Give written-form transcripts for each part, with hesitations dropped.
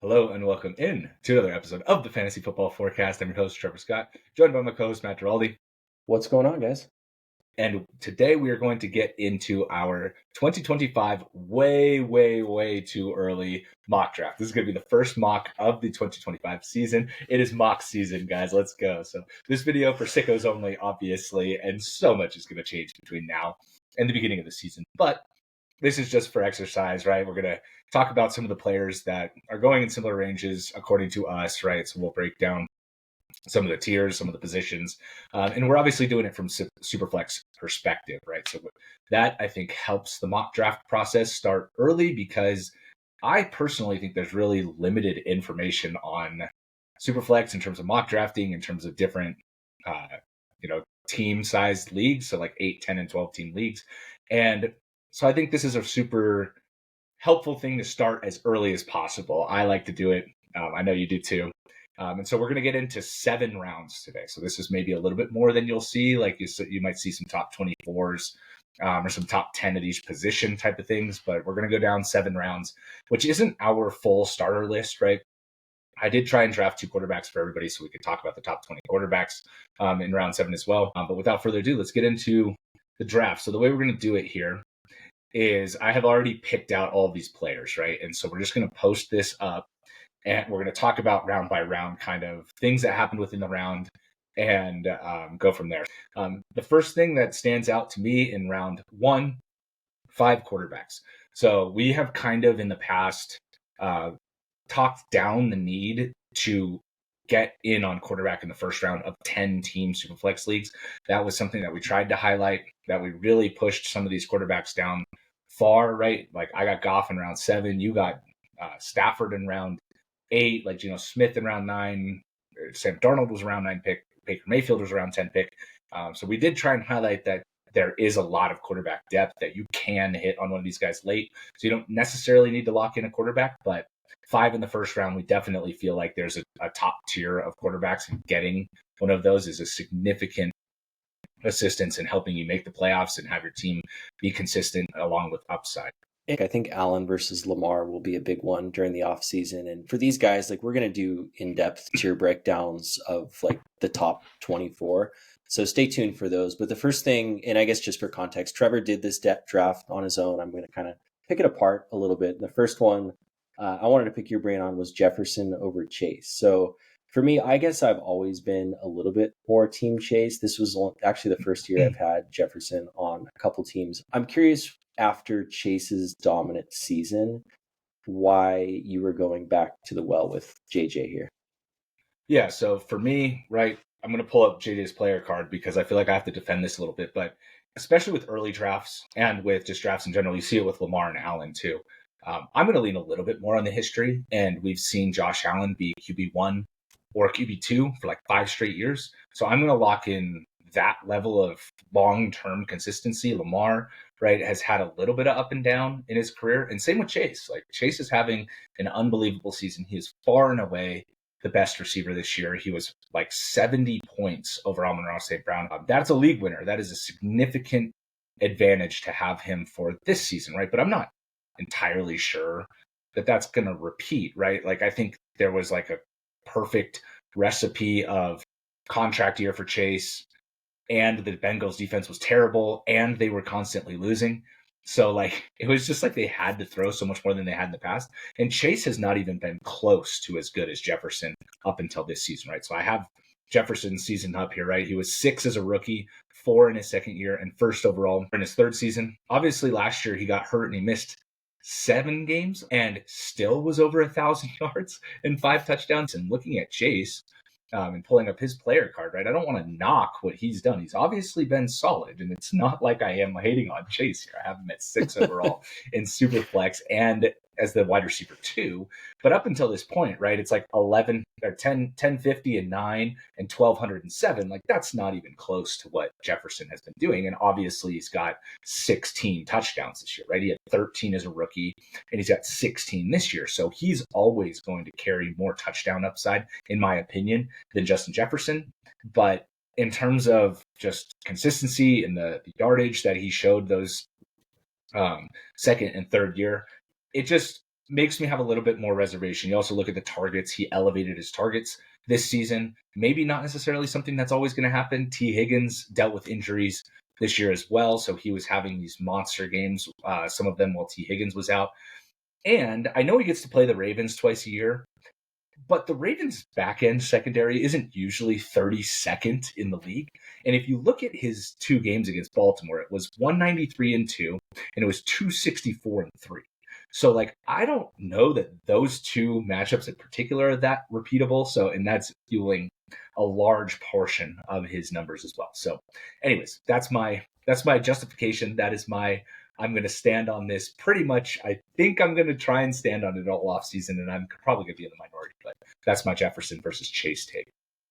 Hello and welcome in to another episode of the Fantasy Football Forecast. I'm your host, Trevor Scott, joined by my co-host, Matt Giraldi. What's going on, guys? And today we are going to get into our 2025 way too early mock draft. This is going to be the first mock of the 2025 season. It is mock season, guys. Let's go. So this video for sickos only, obviously, and so much is going to change between now and the beginning of the season. But this is just for exercise, right? We're going to talk about some of the players that are going in similar ranges according to us, right? So we'll break down some of the tiers, some of the positions. And we're obviously doing it from Superflex perspective, right? So that, I think, helps the mock draft process start early because I personally think there's really limited information on Superflex in terms of mock drafting, in terms of different, team-sized leagues, so like 8, 10, and 12 team leagues. And so I think this is a super helpful thing to start as early as possible. I like to do it. I know you do too. And so we're going to get into 7 rounds today. So this is maybe a little bit more than you'll see. Like you might see some top 24s or some top 10 at each position type of things. But we're going to go down 7 rounds, which isn't our full starter list, right? I did try and draft 2 quarterbacks for everybody so we could talk about the top 20 quarterbacks in round 7 as well. But without further ado, let's get into the draft. So the way we're going to do it here is I have already picked out all of these players, right? And so we're just going to post this up and we're going to talk about round by round kind of things that happened within the round and go from there. The first thing that stands out to me in round 1, 5 quarterbacks. So we have kind of in the past talked down the need to get in on quarterback in the first round of 10 team Superflex leagues. That was something that we tried to highlight, that we really pushed some of these quarterbacks down far, right? Like I got Goff in round 7, you got Stafford in round 8, like Geno Smith in round 9, Sam Darnold was a round 9 pick, Baker Mayfield was a round 10 pick. So we did try and highlight that there is a lot of quarterback depth, that you can hit on one of these guys late. So you don't necessarily need to lock in a quarterback, but 5 in the first round, we definitely feel like there's a top tier of quarterbacks, and getting one of those is a significant assistance in helping you make the playoffs and have your team be consistent along with upside. I think Allen versus Lamar will be a big one during the offseason. And for these guys, like we're going to do in-depth tier breakdowns of like the top 24. So stay tuned for those. But the first thing, and I guess just for context, Trevor did this depth draft on his own. I'm going to kind of pick it apart a little bit. The first one I wanted to pick your brain on was Jefferson over Chase. So for me, I guess I've always been a little bit more team Chase. This was actually the first year I've had Jefferson on a couple teams. I'm curious, after Chase's dominant season, why you were going back to the well with JJ here. Yeah, so for me, right, I'm going to pull up JJ's player card because I feel like I have to defend this a little bit. But especially with early drafts and with just drafts in general, you see it with Lamar and Allen too. I'm going to lean a little bit more on the history, and we've seen Josh Allen be QB1 or QB2 for like 5 straight years. So I'm going to lock in that level of long-term consistency. Lamar, right, has had a little bit of up and down in his career, and same with Chase. Like Chase is having an unbelievable season. He is far and away the best receiver this year. He was like 70 points over Amon-Ra St. Brown. That's a league winner. That is a significant advantage to have him for this season, right? But I'm not entirely sure that that's going to repeat, right? Like I think there was like a perfect recipe of contract year for Chase, and the Bengals defense was terrible and they were constantly losing. So like it was just like they had to throw so much more than they had in the past. And Chase has not even been close to as good as Jefferson up until this season, right? So I have Jefferson's season up here, right? He was 6 as a rookie, 4 in his second year, and 1st overall in his 3rd season. Obviously last year he got hurt and he missed 7 games and still was over 1,000 yards and 5 touchdowns. And looking at Chase and pulling up his player card, right, I don't want to knock what he's done. He's obviously been solid, and it's not like I am hating on Chase here. I have him at 6 overall in Superflex and as the wide receiver 2. But up until this point, right, it's like 11 or 1050 and 9 and 1207. Like that's not even close to what Jefferson has been doing. And obviously he's got 16 touchdowns this year, right? He had 13 as a rookie and he's got 16 this year. So he's always going to carry more touchdown upside, in my opinion, than Justin Jefferson. But in terms of just consistency and the yardage that he showed those 2nd and 3rd year, it just makes me have a little bit more reservation. You also look at the targets. He elevated his targets this season. Maybe not necessarily something that's always going to happen. T. Higgins dealt with injuries this year as well, so he was having these monster games, some of them while T. Higgins was out. And I know he gets to play the Ravens twice a year, but the Ravens' back end secondary isn't usually 32nd in the league. And if you look at his 2 games against Baltimore, it was 193-2, and it was 264-3. So, like, I don't know that those 2 matchups in particular are that repeatable. So, and that's fueling a large portion of his numbers as well. So, anyways, that's my justification. That is my, I'm going to stand on this pretty much. I think I'm going to try and stand on it all offseason, and I'm probably going to be in the minority, but that's my Jefferson versus Chase take.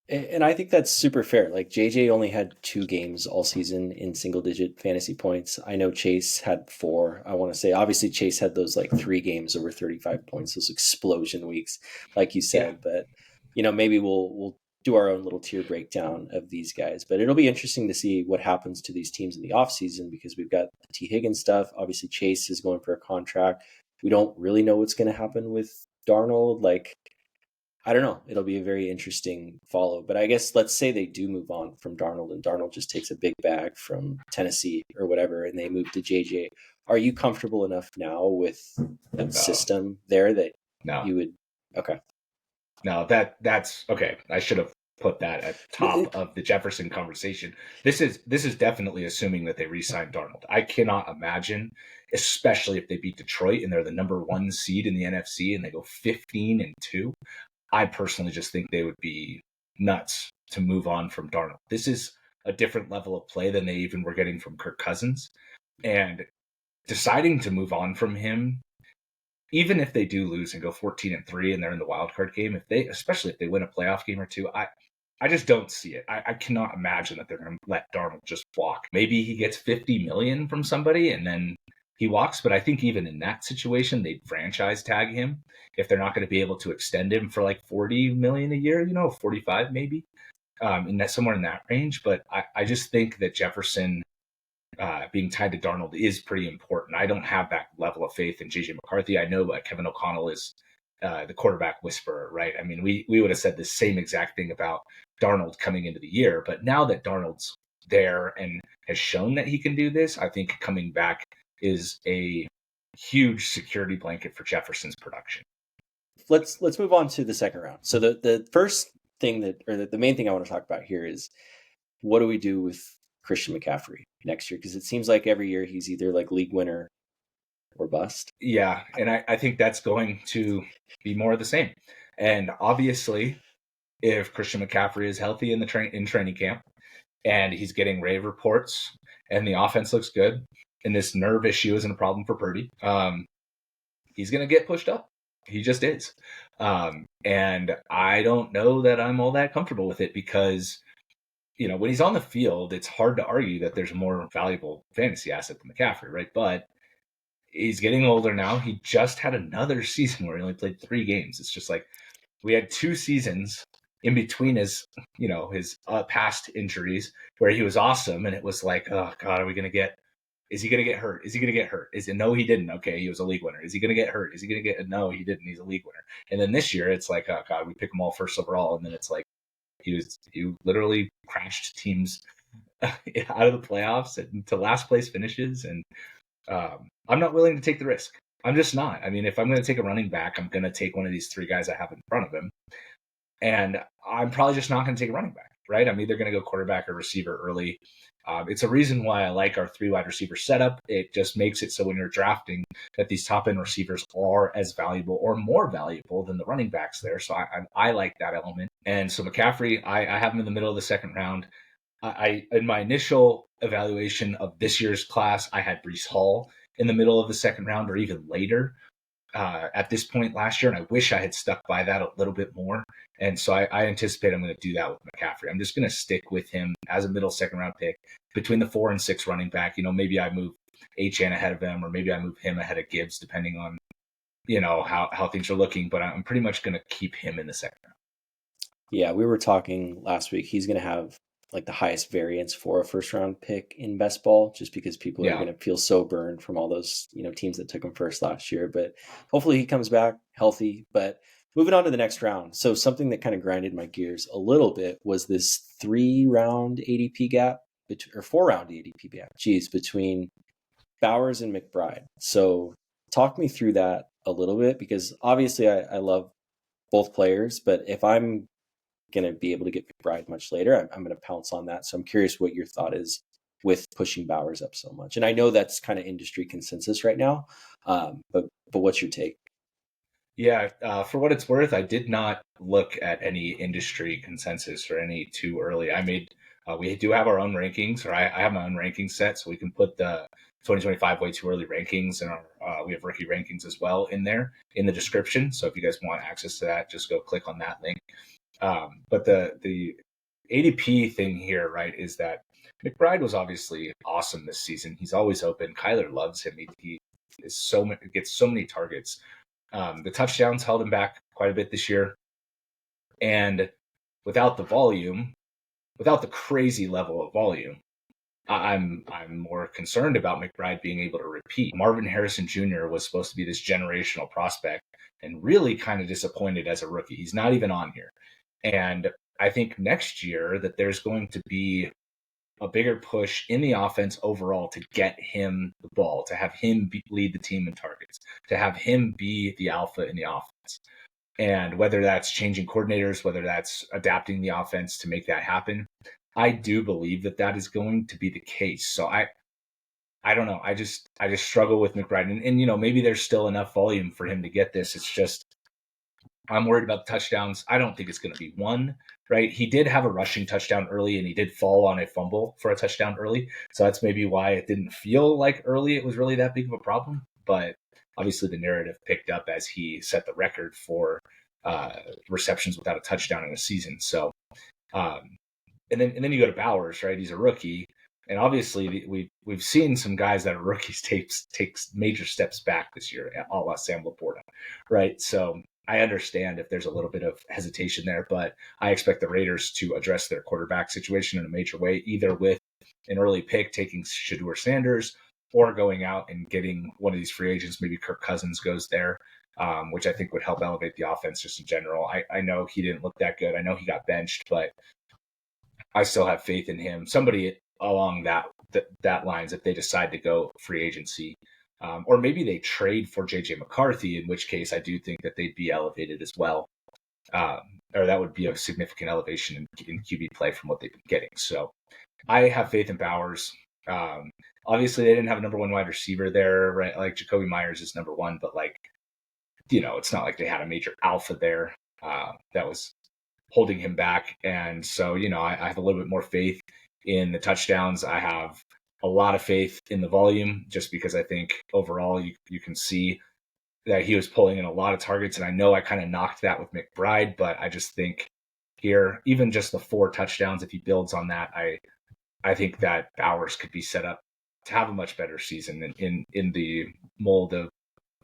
And I think that's super fair. Like, JJ only had 2 games all season in single-digit fantasy points. I know Chase had 4. I want to say, obviously, Chase had those, like, 3 games over 35 points, those explosion weeks, like you said. Yeah. But, you know, maybe we'll do our own little tier breakdown of these guys. But it'll be interesting to see what happens to these teams in the offseason, because we've got the T. Higgins stuff. Obviously, Chase is going for a contract. We don't really know what's going to happen with Darnold. Like, I don't know. It'll be a very interesting follow. But I guess let's say they do move on from Darnold, and Darnold just takes a big bag from Tennessee or whatever, and they move to JJ. Are you comfortable enough now with the system there that you would? Okay. No, that's okay. I should have put that at top of the Jefferson conversation. This is definitely assuming that they re-sign Darnold. I cannot imagine, especially if they beat Detroit and they're the number 1 seed in the NFC and they go 15-2. I personally just think they would be nuts to move on from Darnold. This is a different level of play than they even were getting from Kirk Cousins. And deciding to move on from him, even if they do lose and go 14-3 and they're in the wild card game, especially if they win a playoff game or 2, I just don't see it. I cannot imagine that they're going to let Darnold just walk. Maybe he gets $50 million from somebody and then he walks, but I think even in that situation, they'd franchise tag him if they're not going to be able to extend him for like $40 million a year, 45 maybe, and that's somewhere in that range. But I just think that Jefferson being tied to Darnold is pretty important. I don't have that level of faith in JJ McCarthy. I know Kevin O'Connell is the quarterback whisperer, right? I mean, we would have said the same exact thing about Darnold coming into the year, but now that Darnold's there and has shown that he can do this, I think coming back is a huge security blanket for Jefferson's production. Let's move on to the second round. So the first thing the main thing I want to talk about here is, what do we do with Christian McCaffrey next year? Because it seems like every year he's either like league winner or bust. Yeah, and I think that's going to be more of the same. And obviously, if Christian McCaffrey is healthy in training camp and he's getting rave reports and the offense looks good and this nerve issue isn't a problem for Purdy, he's going to get pushed up. He just is. And I don't know that I'm all that comfortable with it because, when he's on the field, it's hard to argue that there's a more valuable fantasy asset than McCaffrey, right? But he's getting older now. He just had another season where he only played 3 games. It's just like we had 2 seasons in between his past injuries where he was awesome. And it was like, oh God, is he going to get hurt? Is he going to get hurt? No, he didn't. Okay. He was a league winner. Is he going to get hurt? Is he going to get, no, he didn't. He's a league winner. And then this year it's like, oh God, we pick him all first overall. And then it's like, he literally crashed teams out of the playoffs and to last place finishes. And I'm not willing to take the risk. I'm just not. I mean, if I'm going to take a running back, I'm going to take one of these 3 guys I have in front of him. And I'm probably just not going to take a running back, right? I'm either going to go quarterback or receiver early. It's a reason why I like our 3 wide receiver setup. It just makes it so when you're drafting that these top end receivers are as valuable or more valuable than the running backs there. So I like that element. And so McCaffrey, I have him in the middle of the second round. In my initial evaluation of this year's class, I had Breece Hall in the middle of the second round or even later at this point last year. And I wish I had stuck by that a little bit more. And so I anticipate I'm going to do that with McCaffrey. I'm just going to stick with him as a middle second round pick between the 4 and 6 running back. Maybe I move Achane ahead of him, or maybe I move him ahead of Gibbs, depending on, how things are looking. But I'm pretty much going to keep him in the second round. Yeah, we were talking last week. He's going to have like the highest variance for a first round pick in best ball, just because people are Yeah. going to feel so burned from all those, teams that took him first last year. But hopefully he comes back healthy. But moving on to the next round. So something that kind of grinded my gears a little bit was this 3-round ADP gap, or 4-round ADP gap, between Bowers and McBride. So talk me through that a little bit, because obviously I love both players, but if I'm going to be able to get McBride much later, I'm going to pounce on that. So I'm curious what your thought is with pushing Bowers up so much. And I know that's kind of industry consensus right now, but what's your take? Yeah, for what it's worth, I did not look at any industry consensus or any too early. We do have our own rankings, or I have my own rankings set, so we can put the 2025 way too early rankings, and we have rookie rankings as well in there in the description. So if you guys want access to that, just go click on that link. But the ADP thing here, right, is that McBride was obviously awesome this season. He's always open. Kyler loves him. He gets so many targets. The touchdowns held him back quite a bit this year. And without the crazy level of volume, I'm more concerned about McBride being able to repeat. Marvin Harrison Jr. was supposed to be this generational prospect and really kind of disappointed as a rookie. He's not even on here. And I think next year that there's going to be a bigger push in the offense overall to get him the ball, to have him lead the team in targets, to have him be the alpha in the offense. And whether that's changing coordinators, whether that's adapting the offense to make that happen, I do believe that is going to be the case. So I don't know. I just struggle with McBride, and maybe there's still enough volume for him to get this. It's just I'm worried about the touchdowns. I don't think it's going to be one, right? He did have a rushing touchdown early, and he did fall on a fumble for a touchdown early. So that's maybe why it didn't feel like early it was really that big of a problem. But obviously the narrative picked up as he set the record for receptions without a touchdown in a season. So, and then you go to Bowers, right? He's a rookie. And obviously we've seen some guys that are rookies take major steps back this year, a la Sam Laporta, right? So I understand if there's a little bit of hesitation there, but I expect the Raiders to address their quarterback situation in a major way, either with an early pick taking Shedeur Sanders or going out and getting one of these free agents. Maybe Kirk Cousins goes there, which I think would help elevate the offense just in general. I know he didn't look that good. I know he got benched, but I still have faith in him. Somebody along that lines, if they decide to go free agency, or maybe they trade for JJ McCarthy, in which case I do think that they'd be elevated as well. Or that would be a significant elevation in QB play from what they've been getting. So I have faith in Bowers. Obviously they didn't have a number one wide receiver there, right? Like Jacoby Myers is number one, but it's not like they had a major alpha there that was holding him back. And so, I have a little bit more faith in the touchdowns. I have a lot of faith in the volume, just because I think overall you can see that he was pulling in a lot of targets. And I know I kind of knocked that with McBride, but I just think here, even just the 4 touchdowns, if he builds on that, I think that Bowers could be set up to have a much better season in the mold of,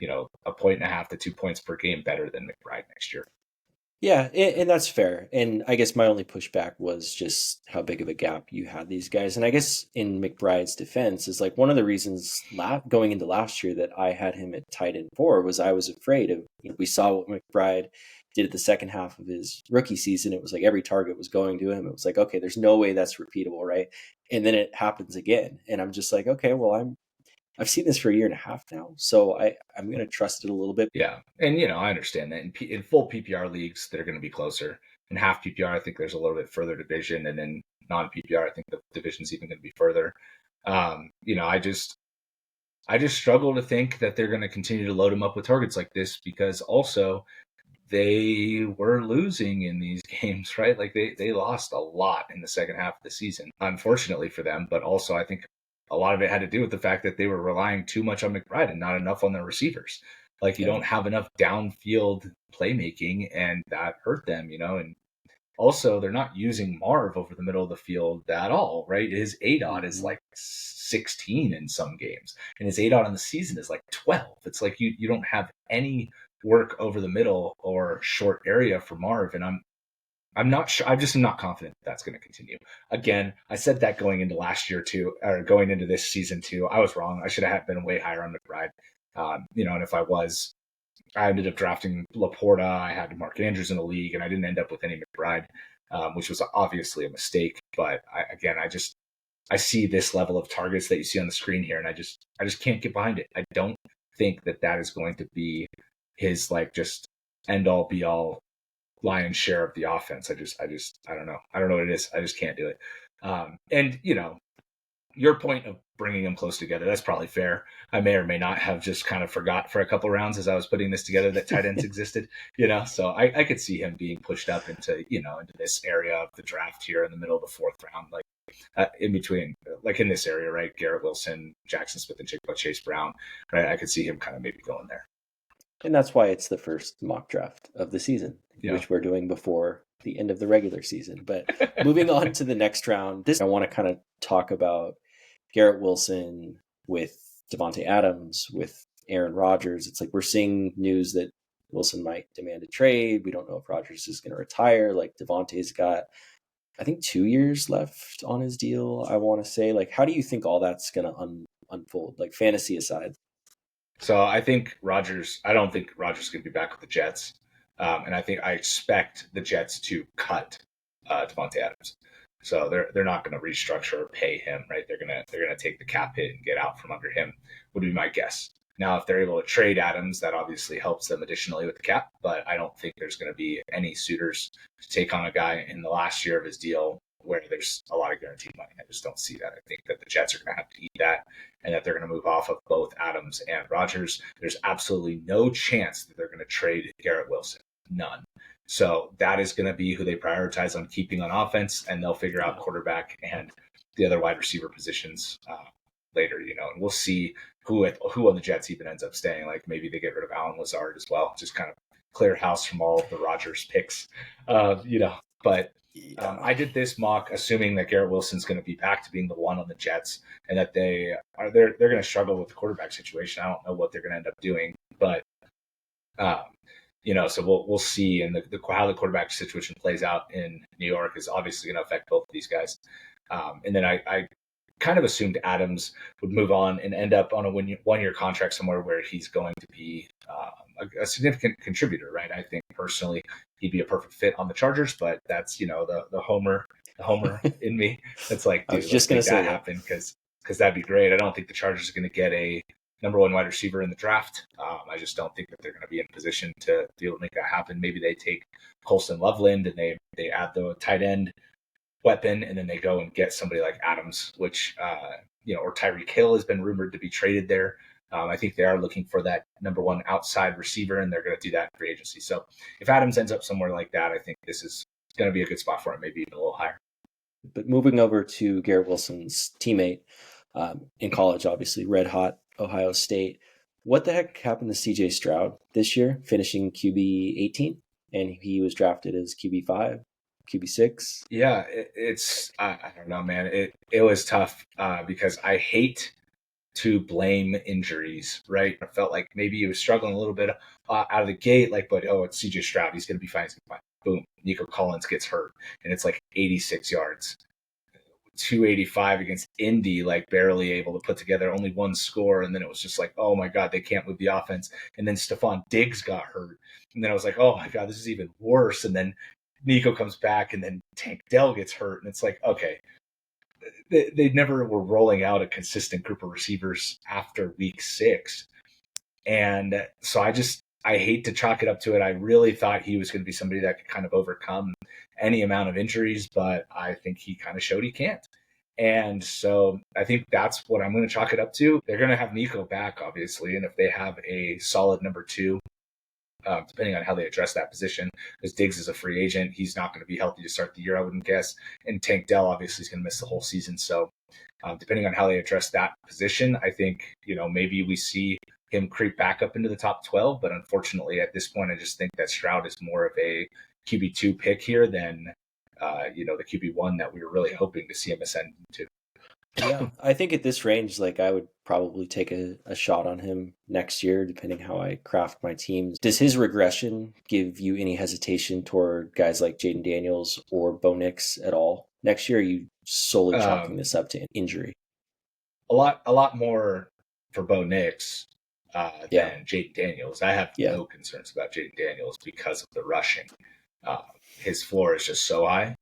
1.5 to 2 points per game better than McBride next year. Yeah, and that's fair. And I guess my only pushback was just how big of a gap you had these guys. And I guess in McBride's defense is one of the reasons going into last year that I had him at tight end 4 was I was afraid of, we saw what McBride did at the second half of his rookie season. It was like every target was going to him. It was like, okay, there's no way that's repeatable, right? And then it happens again. And I'm just like, okay, well, I've seen this for a year and a half now, so I'm going to trust it a little bit. Yeah, and I understand that in full PPR leagues, they're going to be closer. In half PPR, I think there's a little bit further division, and in non-PPR, I think the division's even going to be further. I just struggle to think that they're going to continue to load him up with targets like this, because also they were losing in these games, right? Like they lost a lot in the second half of the season, unfortunately for them, but also I think a lot of it had to do with the fact that they were relying too much on McBride and not enough on their receivers. You don't have enough downfield playmaking, and that hurt them, and also they're not using Marv over the middle of the field at all, right? His ADOT is 16 in some games, and his ADOT in the season is 12. It's like you don't have any work over the middle or short area for Marv, and I'm not sure. I'm just not confident that's going to continue. Again, I said that going into last year too, or going into this season too. I was wrong. I should have been way higher on McBride. And if I was, I ended up drafting Laporta. I had Mark Andrews in the league, and I didn't end up with any McBride, which was obviously a mistake. But I see this level of targets that you see on the screen here, and I just can't get behind it. I don't think that is going to be his like just end all be all lion's share of the offense. I don't know. I don't know what it is. I just can't do it. And your point of bringing them close together, that's probably fair. I may or may not have just kind of forgot for a couple rounds as I was putting this together that tight ends existed, so I could see him being pushed up into this area of the draft here in the middle of the fourth round, like in between, like in this area, right? Garrett Wilson, Jackson Smith, and Chase Brown, right? I could see him kind of maybe going there. And that's why it's the first mock draft of the season, which we're doing before the end of the regular season. But moving on to the next round, I want to kind of talk about Garrett Wilson with Davante Adams, with Aaron Rodgers. It's like we're seeing news that Wilson might demand a trade. We don't know if Rodgers is going to retire. Like Davante's got, I think, 2 years left on his deal, I want to say. Like, how do you think all that's going to unfold, like fantasy aside? So I don't think Rodgers is going to be back with the Jets. And I expect the Jets to cut Davante Adams. So they're not going to restructure or pay him, right? They're gonna take the cap hit and get out from under him, would be my guess. Now, if they're able to trade Adams, that obviously helps them additionally with the cap, but I don't think there's going to be any suitors to take on a guy in the last year of his deal where there's a lot of guaranteed money. I just don't see that. I think that the Jets are going to have to eat that, and that they're going to move off of both Adams and Rodgers. There's absolutely no chance that they're going to trade Garrett Wilson. None. So that is going to be who they prioritize on keeping on offense, and they'll figure out quarterback and the other wide receiver positions later, and we'll see who on the Jets even ends up staying. Like maybe they get rid of Allen Lazard as well, just kind of clear house from all of the Rodgers picks, But I did this mock assuming that Garrett Wilson's going to be back to being the one on the Jets, and that they're going to struggle with the quarterback situation. I don't know what they're going to end up doing, but so we'll see. And how the quarterback situation plays out in New York is obviously going to affect both of these guys. And then I kind of assumed Adams would move on and end up on a one-year contract somewhere where he's going to be a significant contributor, right? I think personally he'd be a perfect fit on the Chargers, but that's the homer in me. That's like, dude, I was just going to say that happen because that'd be great. I don't think the Chargers are going to get a number one wide receiver in the draft. I just don't think that they're going to be in a position to be able to make that happen. Maybe they take Colston Loveland and they add the tight end weapon, and then they go and get somebody like Adams, which or Tyreek Hill has been rumored to be traded there. I think they are looking for that number one outside receiver, and they're going to do that in free agency. So if Adams ends up somewhere like that, I think this is going to be a good spot for him, maybe even a little higher. But moving over to Garrett Wilson's teammate in college, obviously red hot Ohio State. What the heck happened to CJ Stroud this year, finishing QB 18, and he was drafted as QB 5, QB 6? Yeah, it's I don't know, man. It was tough because I hate to blame injuries, right? I felt like maybe he was struggling a little bit out of the gate, but it's CJ Stroud. He's going to be fine. He's going to be fine. Boom. Nico Collins gets hurt, and it's like 86 yards. 285 against Indy, like barely able to put together only one score. And then it was just like, oh my God, they can't move the offense. And then Stephon Diggs got hurt. And then I was like, oh my God, this is even worse. And then Nico comes back, and then Tank Dell gets hurt. And it's like, okay, they never were rolling out a consistent group of receivers after week 6. And so I hate to chalk it up to it. I really thought he was going to be somebody that could kind of overcome any amount of injuries, but I think he kind of showed he can't. And so I think that's what I'm going to chalk it up to. They're going to have Nico back, obviously, and if they have a solid number 2, depending on how they address that position, because Diggs is a free agent, he's not going to be healthy to start the year, I wouldn't guess. And Tank Dell obviously is going to miss the whole season. So depending on how they address that position, I think maybe we see him creep back up into the top 12. But unfortunately, at this point, I just think that Stroud is more of a QB2 pick here than the QB1 that we were really hoping to see him ascend to. Yeah, I think at this range, like I would probably take a shot on him next year, depending how I craft my teams. Does his regression give you any hesitation toward guys like Jaden Daniels or Bo Nix at all next year? Or are you solely chalking this up to injury? A lot more for Bo Nix than Jaden Daniels. I have no concerns about Jaden Daniels because of the rushing. His floor is just so high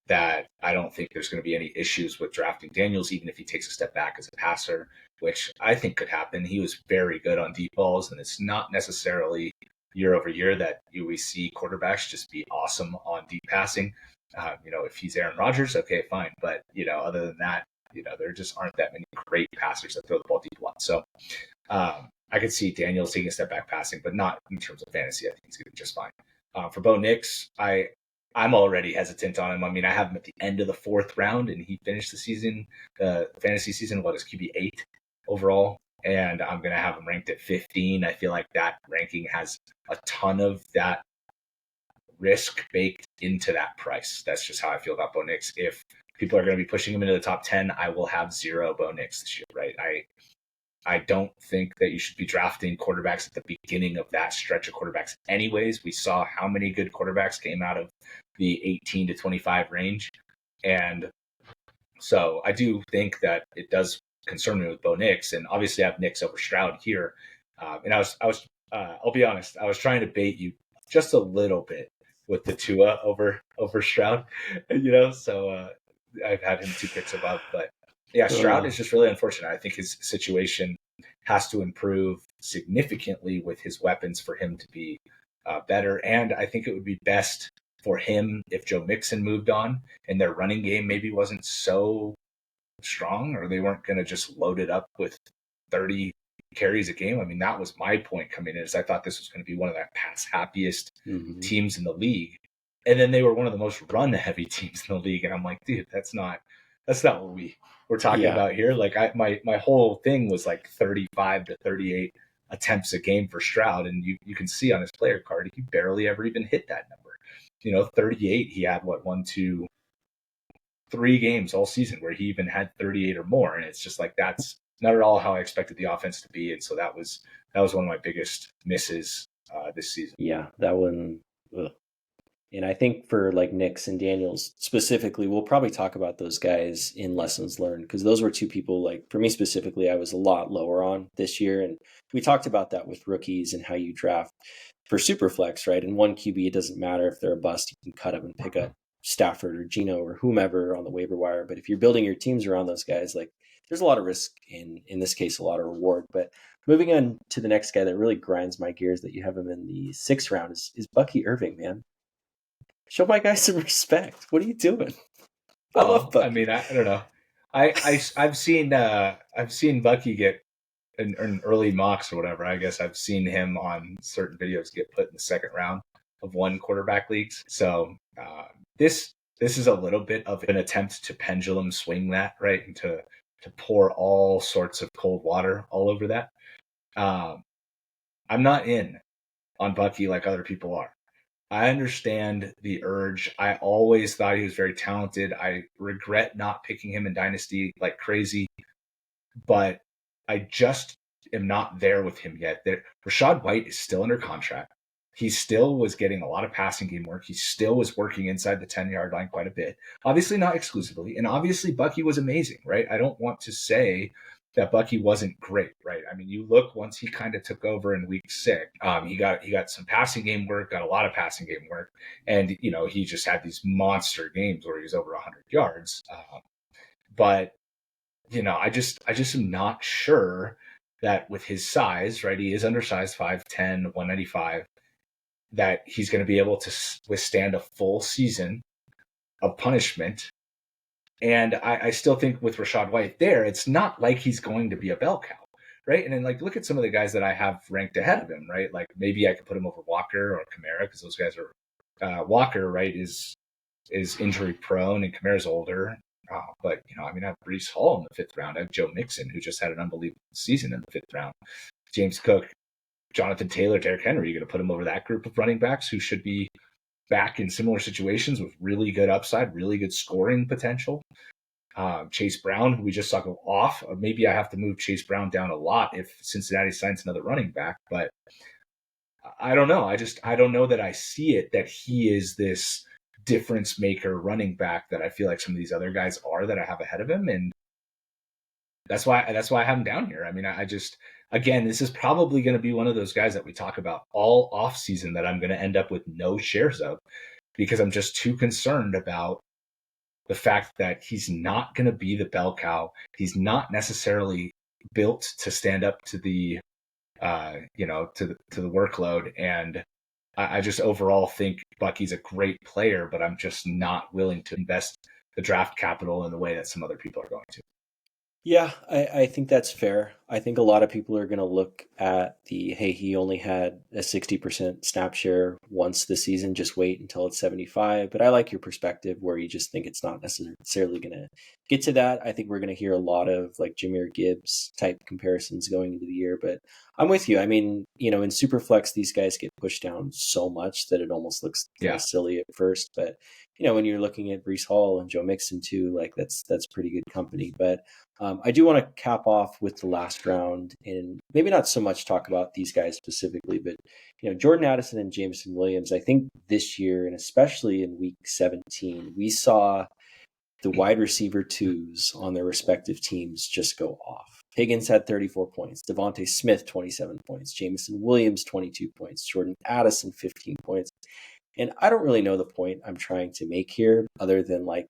that I don't think there's going to be any issues with drafting Daniels, even if he takes a step back as a passer, which I think could happen. He was very good on deep balls, and it's not necessarily year over year that we see quarterbacks just be awesome on deep passing. If he's Aaron Rodgers, okay, fine. But, other than that, there just aren't that many great passers that throw the ball deep a lot. So I could see Daniels taking a step back passing, but not in terms of fantasy. I think he's going to be just fine. For Bo Nix, I'm already hesitant on him. I mean, I have him at the end of the 4th round, and he finished the season, fantasy season, what is QB 8 overall, and I'm going to have him ranked at 15. I feel like that ranking has a ton of that risk baked into that price. That's just how I feel about Bo Nix. If people are going to be pushing him into the top 10, I will have 0 Bo Nix this year, right? I don't think that you should be drafting quarterbacks at the beginning of that stretch of quarterbacks anyways. We saw how many good quarterbacks came out of the 18 to 25 range. And so I do think that it does concern me with Bo Nix. And obviously I have Nix over Stroud here. And I'll be honest, I was trying to bait you just a little bit with the Tua over Stroud, so I've had him 2 picks above, but yeah, Stroud is just really unfortunate. I think his situation has to improve significantly with his weapons for him to be better. And I think it would be best for him if Joe Mixon moved on and their running game maybe wasn't so strong, or they weren't going to just load it up with 30 carries a game. I mean, that was my point coming in, is I thought this was going to be one of the pass happiest teams in the league. And then they were one of the most run heavy teams in the league. And I'm like, dude, that's not what we're talking about here. Like my whole thing was like 35 to 38 attempts a game for Stroud. And you can see on his player card, he barely ever even hit that number. 38, he had 1, 2, 3 games all season where he even had 38 or more. And it's just like, that's not at all how I expected the offense to be. And so that was one of my biggest misses this season. Yeah, that one. Ugh. And I think for like Nix and Daniels specifically, we'll probably talk about those guys in lessons learned, because those were 2 people, like for me specifically, I was a lot lower on this year. And we talked about that with rookies and how you draft for Superflex, right? And 1 QB, it doesn't matter if they're a bust, you can cut them and pick up Stafford or Geno or whomever on the waiver wire. But if you're building your teams around those guys, like there's a lot of risk, in this case, a lot of reward. But moving on to the next guy that really grinds my gears that you have him in the 6th round is Bucky Irving, man. Show my guy some respect. What are you doing? I love Bucky. I mean, I don't know. I've seen Bucky get in early mocks or whatever. I guess I've seen him on certain videos get put in the 2nd round of 1 quarterback leagues. So this is a little bit of an attempt to pendulum swing that, right, and to pour all sorts of cold water all over that. I'm not in on Bucky like other people are. I understand the urge. I always thought he was very talented. I regret not picking him in Dynasty like crazy, but I just am not there with him yet. Rachaad White is still under contract. He still was getting a lot of passing game work. He still was working inside the 10-yard line quite a bit. Obviously not exclusively. And obviously Bucky was amazing, right? I don't want to say that Bucky wasn't great, right? I mean, you look, once he kind of took over in week 6, he got some passing game work, got a lot of passing game work. And, he just had these monster games where he was over 100 yards. But, I just am not sure that with his size, right? He is undersized, 5'10", 195, that he's going to be able to withstand a full season of punishment. And I still think with Rachaad White there, it's not like he's going to be a bell cow, right? And then look at some of the guys that I have ranked ahead of him, right? Like maybe I could put him over Walker or Kamara, because those guys are Walker, right, is injury prone, and Kamara's older. But I have Breece Hall in the 5th round. I have Joe Mixon, who just had an unbelievable season in the 5th round. James Cook, Jonathan Taylor, Derrick Henry. You're going to put him over that group of running backs who should be back in similar situations with really good upside, really good scoring potential. Chase Brown, who we just saw go off. Maybe I have to move Chase Brown down a lot if Cincinnati signs another running back, but I don't know. I don't know that I see it, that he is this difference maker running back that I feel like some of these other guys are that I have ahead of him. And that's why I have him down here. I mean, I just, again, this is probably going to be one of those guys that we talk about all off season that I'm going to end up with no shares of, because I'm just too concerned about the fact that he's not going to be the bell cow. He's not necessarily built to stand up to the, to the workload. And I just overall think Bucky's a great player, but I'm just not willing to invest the draft capital in the way that some other people are going to. Yeah, I think that's fair. I think a lot of people are going to look at hey, he only had a 60% snap share once this season, just wait until it's 75. But I like your perspective where you just think it's not necessarily going to get to that. I think we're going to hear a lot of like Jahmyr Gibbs type comparisons going into the year. But I'm with you. I mean, in Superflex, these guys get pushed down so much that it almost looks kind of silly at first. But, when you're looking at Breece Hall and Joe Mixon too, like that's pretty good company. But I do want to cap off with the last round and maybe not so much talk about these guys specifically, but, Jordan Addison and Jameson Williams, I think this year, and especially in week 17, we saw the wide receiver twos on their respective teams just go off. Higgins had 34 points, Devontae Smith, 27 points, Jameson Williams, 22 points, Jordan Addison, 15 points. And I don't really know the point I'm trying to make here other than like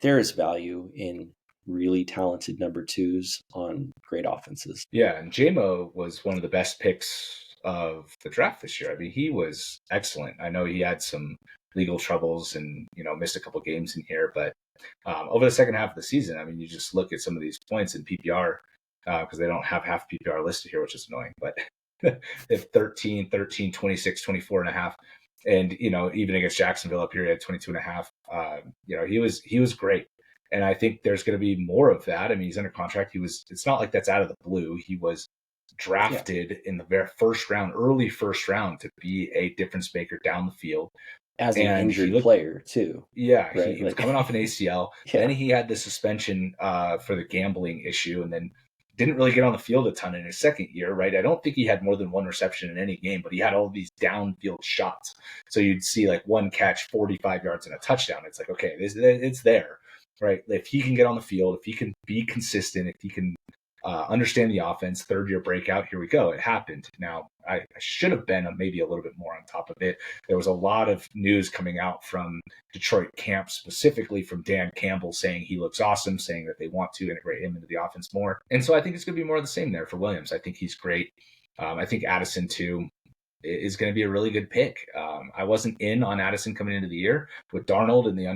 there is value in really talented number twos on great offenses. Yeah, and Jamo was one of the best picks of the draft this year. I mean, he was excellent. I know he had some legal troubles and, missed a couple games in here, but over the second half of the season, I mean, you just look at some of these points in PPR because they don't have half PPR listed here, which is annoying, but they have 13, 26, 24 and a half. And, even against Jacksonville up here, he had 22 and a half. He was great. And I think there's going to be more of that. I mean, he's under contract. It's not like that's out of the blue. He was drafted in the very early first round to be a difference maker down the field. As an injured player too. Yeah. Right? He was coming off an ACL. Yeah. Then he had the suspension for the gambling issue and then didn't really get on the field a ton in his second year, right? I don't think he had more than one reception in any game, but he had all these downfield shots. So you'd see like one catch, 45 yards and a touchdown. It's like, okay, it's there, right? If he can get on the field, if he can be consistent, if he can understand the offense, third year breakout, here we go. It happened. Now, I should have been maybe a little bit more on top of it. There was a lot of news coming out from Detroit camp, specifically from Dan Campbell, saying he looks awesome, saying that they want to integrate him into the offense more. And so I think it's going to be more of the same there for Williams. I think he's great. I think Addison, too, is going to be a really good pick. I wasn't in on Addison coming into the year with Darnold in the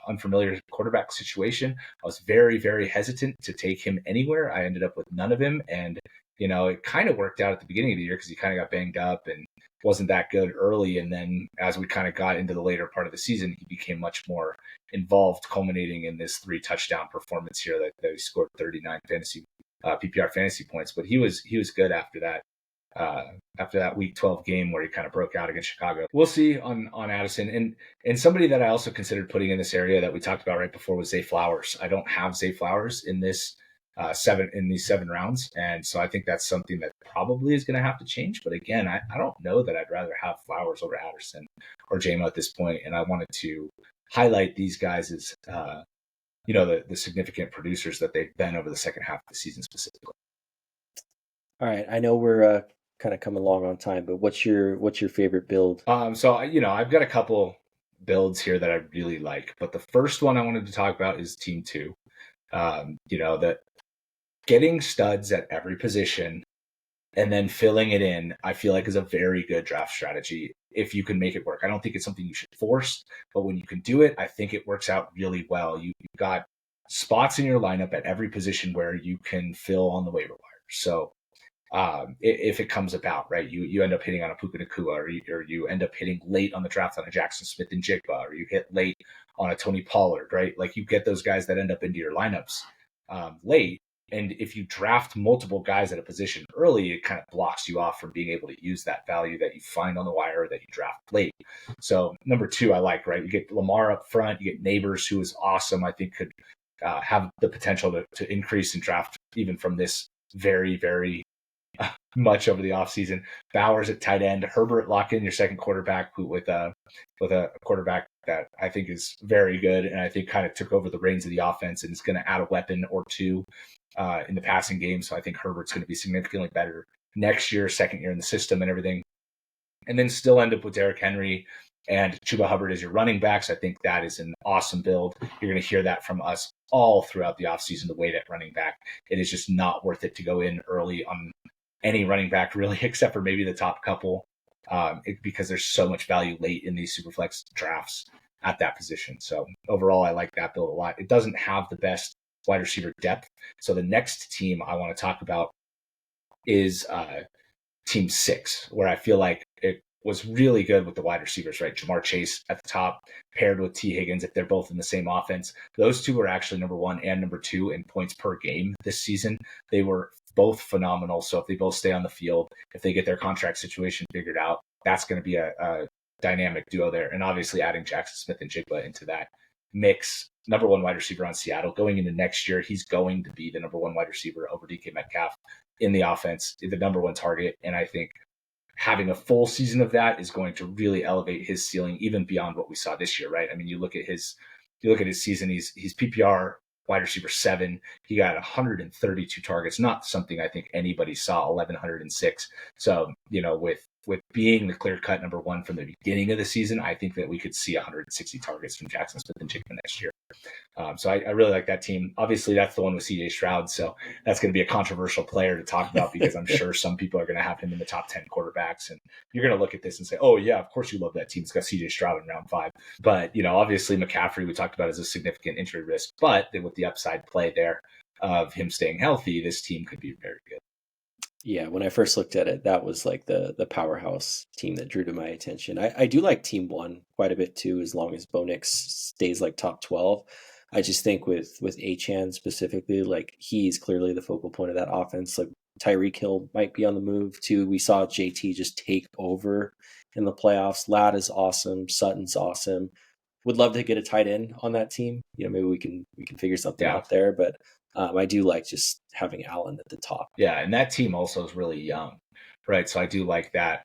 unfamiliar quarterback situation. I was very, very hesitant to take him anywhere. I ended up with none of him. And, it kind of worked out at the beginning of the year because he kind of got banged up and wasn't that good early. And then as we kind of got into the later part of the season, he became much more involved, culminating in this 3 touchdown performance here that he scored 39 fantasy PPR fantasy points. But he was good after that week 12 game where he kind of broke out against Chicago. We'll see on Addison. And somebody that I also considered putting in this area that we talked about right before was Zay Flowers. I don't have Zay Flowers in this these 7 rounds. And so I think that's something that probably is going to have to change. But again, I don't know that I'd rather have Flowers over Addison or Jamo at this point. And I wanted to highlight these guys as, the significant producers that they've been over the second half of the season specifically. All right. I know we're kind of coming along on time, but what's your favorite build? So I've got a couple builds here that I really like, but the first one I wanted to talk about is Team 2. That getting studs at every position and then filling it in, I feel like is a very good draft strategy if you can make it work. I don't think it's something you should force, but when you can do it, I think it works out really well. You've got spots in your lineup at every position where you can fill on the waiver wire. So if it comes about, right, you end up hitting on a Puka Nacua, or you end up hitting late on the draft on a Jackson Smith and Jigba, or you hit late on a Tony Pollard, right? Like you get those guys that end up into your lineups late. And if you draft multiple guys at a position early, it kind of blocks you off from being able to use that value that you find on the wire that you draft late. So number 2, I like, right? You get Lamar up front, you get Neighbors, who is awesome. I think could have the potential to increase in draft even from this very, very much over the offseason. Bowers at tight end, Herbert, lock in your second quarterback with a quarterback that I think is very good, and I think kind of took over the reins of the offense and is going to add a weapon or two in the passing game. So I think Herbert's going to be significantly better next year, second year in the system and everything. And then still end up with Derrick Henry and Chuba Hubbard as your running backs. I think that is an awesome build. You're going to hear that from us all throughout the offseason, the wait at running back. It is just not worth it to go in early on any running back, really, except for maybe the top couple, because there's so much value late in these Superflex drafts at that position. So overall, I like that build a lot. It doesn't have the best wide receiver depth. So the next team I want to talk about is Team 6, where I feel like it was really good with the wide receivers, right? Jamar Chase at the top, paired with T. Higgins, if they're both in the same offense. Those two are actually number 1 and number 2 in points per game this season. They were both phenomenal. So if they both stay on the field, if they get their contract situation figured out, that's going to be a dynamic duo there. And obviously adding Jackson Smith and Jigba into that mix, number 1 wide receiver on Seattle. Going into next year, he's going to be the number 1 wide receiver over DK Metcalf in the offense, the number 1 target. And I think having a full season of that is going to really elevate his ceiling even beyond what we saw this year, right? I mean, you look at his season, he's PPR wide receiver 7. He got 132 targets, not something I think anybody saw, 1,106. So, with being the clear-cut number 1 from the beginning of the season, I think that we could see 160 targets from Jackson Smith and Jigba next year. So I really like that team. Obviously, that's the one with CJ Stroud, so that's going to be a controversial player to talk about because I'm sure some people are going to have him in the top 10 quarterbacks, and you're going to look at this and say, oh, yeah, of course you love that team. It's got CJ Stroud in round 5. But, obviously McCaffrey we talked about as a significant injury risk, but with the upside play there of him staying healthy, this team could be very good. Yeah, when I first looked at it, that was like the powerhouse team that drew to my attention. I do like Team 1 quite a bit too, as long as Bo Nix stays like top 12. I just think with Achane specifically, like he's clearly the focal point of that offense. Like Tyreek Hill might be on the move too. We saw JT just take over in the playoffs. Ladd is awesome. Sutton's awesome. Would love to get a tight end on that team. Maybe we can figure something out there, but I do like just having Allen at the top. Yeah, and that team also is really young, right? So I do like that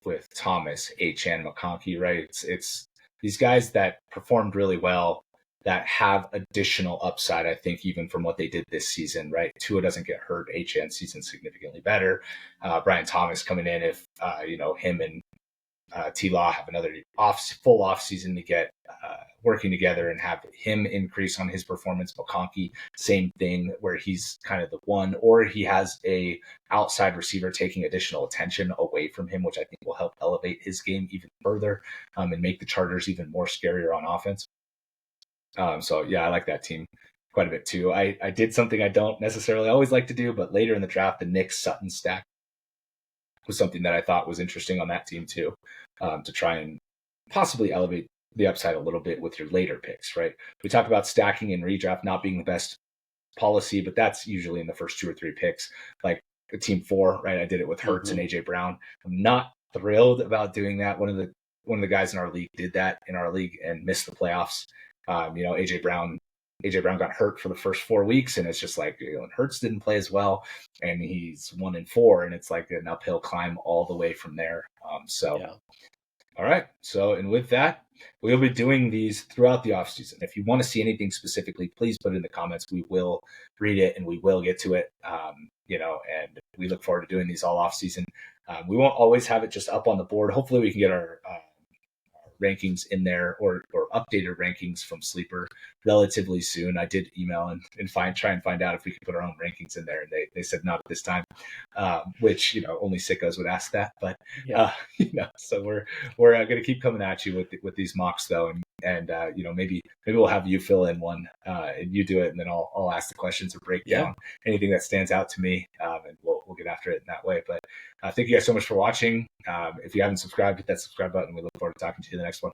with Thomas, Achane, McConkey, right? It's these guys that performed really well that have additional upside, I think, even from what they did this season, right? Tua doesn't get hurt. Achane season significantly better. Brian Thomas coming in, if him and T-Law have another full off season to get working together and have him increase on his performance. McConkey, same thing, where he's kind of the one, or he has a outside receiver taking additional attention away from him, which I think will help elevate his game even further and make the Chargers even more scarier on offense. So yeah, I like that team quite a bit too. I did something I don't necessarily always like to do, but later in the draft, the Knicks Sutton stack was something that I thought was interesting on that team too, to try and possibly elevate the upside a little bit with your later picks, right? We talk about stacking and redraft not being the best policy, but that's usually in the first 2 or 3 picks. Like Team 4, right? I did it with Hurts and AJ Brown. I'm not thrilled about doing that. One of the guys in our league did that in our league and missed the playoffs. AJ Brown got hurt for the first 4 weeks, and it's just like, Hurts didn't play as well, and he's 1-4, and it's like an uphill climb all the way from there. Yeah. All right. So, and with that, we'll be doing these throughout the offseason. If you want to see anything specifically, please put it in the comments. We will read it and we will get to it. And we look forward to doing these all offseason. We won't always have it just up on the board. Hopefully we can get our rankings in there or updated rankings from Sleeper relatively soon. I did email and try and find out if we could put our own rankings in there, and they said not at this time, which only sickos would ask that. But so we're going to keep coming at you with these mocks though, and maybe we'll have you fill in one and you do it, and then I'll ask the questions or break down anything that stands out to me, and we'll get after it in that way. But thank you guys so much for watching. If you haven't subscribed, hit that subscribe button. We look forward to talking to you in the next one.